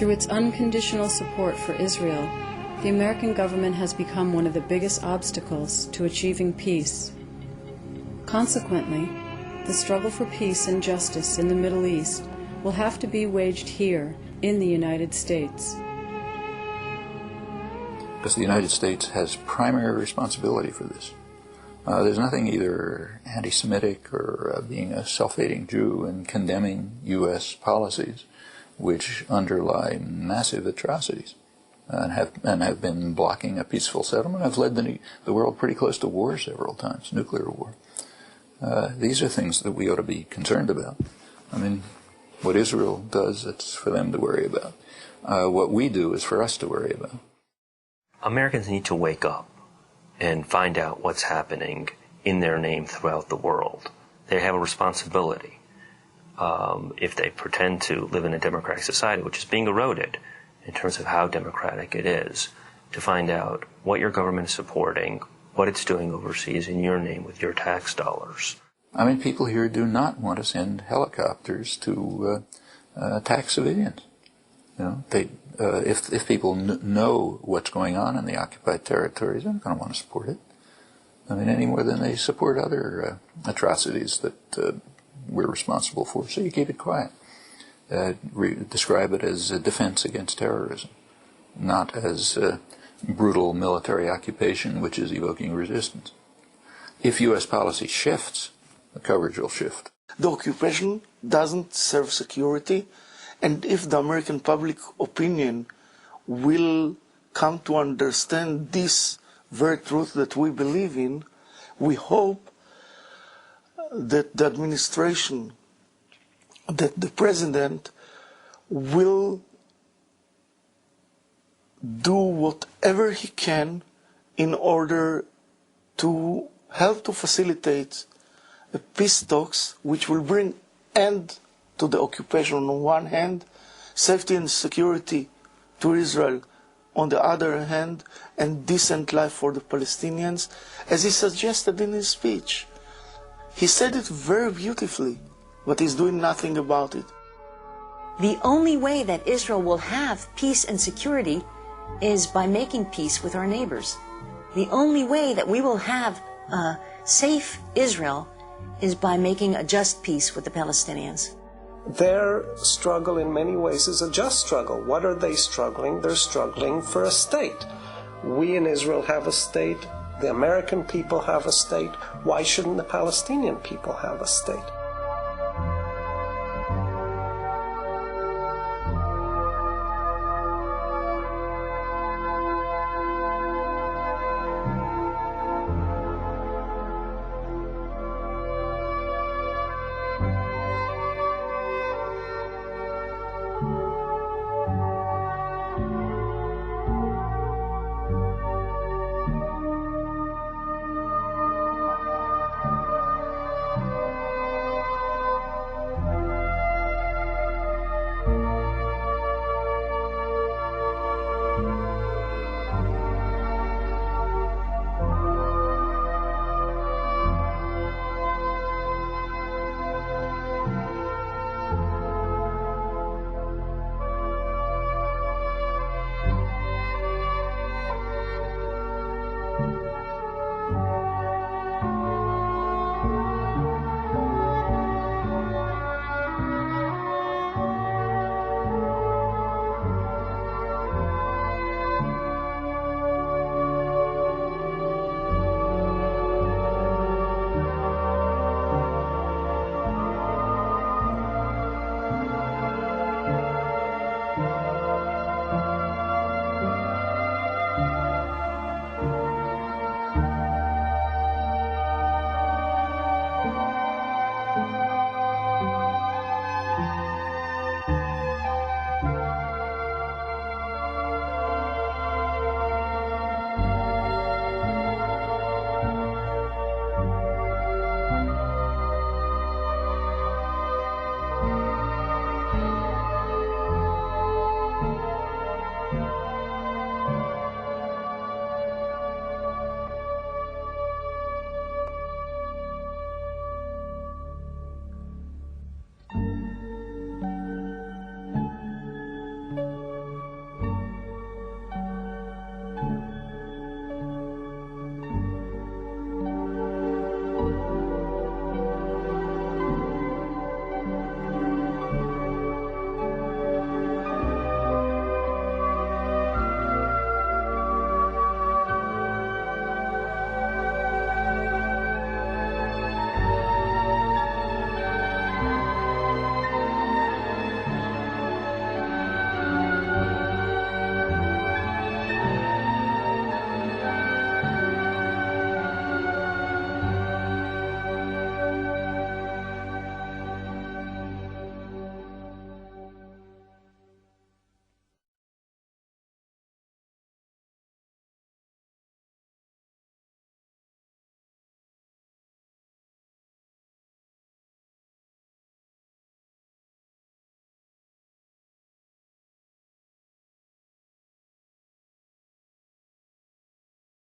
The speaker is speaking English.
Through its unconditional support for Israel, the American government has become one of the biggest obstacles to achieving peace. Consequently, the struggle for peace and justice in the Middle East will have to be waged here in the United States. Because the United States has primary responsibility for this. There's nothing either anti-Semitic or being a self-hating Jew in condemning U.S. policies which underlie massive atrocities and have been blocking a peaceful settlement. I've led the world pretty close to war several times, nuclear war. These are things that we ought to be concerned about. I mean, what Israel does, it's for them to worry about. What we do is for us to worry about. Americans need to wake up and find out what's happening in their name throughout the world. They have a responsibility. If they pretend to live in a democratic society, which is being eroded in terms of how democratic it is, to find out what your government is supporting, what it's doing overseas in your name with your tax dollars. I mean, people here do not want to send helicopters to attack civilians. You know, if people know what's going on in the occupied territories, they're not going to want to support it. I mean, any more than they support other atrocities that we're responsible for. So you keep it quiet. Describe it as a defense against terrorism, not as brutal military occupation which is evoking resistance. If U.S. policy shifts, the coverage will shift. The occupation doesn't serve security, and if the American public opinion will come to understand this very truth that we believe in, we hope that the administration, that the president will do whatever he can in order to help to facilitate a peace talks which will bring end to the occupation on one hand, safety and security to Israel on the other hand, and decent life for the Palestinians, as he suggested in his speech. He said it very beautifully, but he's doing nothing about it. The only way that Israel will have peace and security is by making peace with our neighbors. The only way that we will have a safe Israel is by making a just peace with the Palestinians. Their struggle in many ways is a just struggle. What are they struggling? They're struggling for a state. We in Israel have a state. The American people have a state. Why shouldn't the Palestinian people have a state?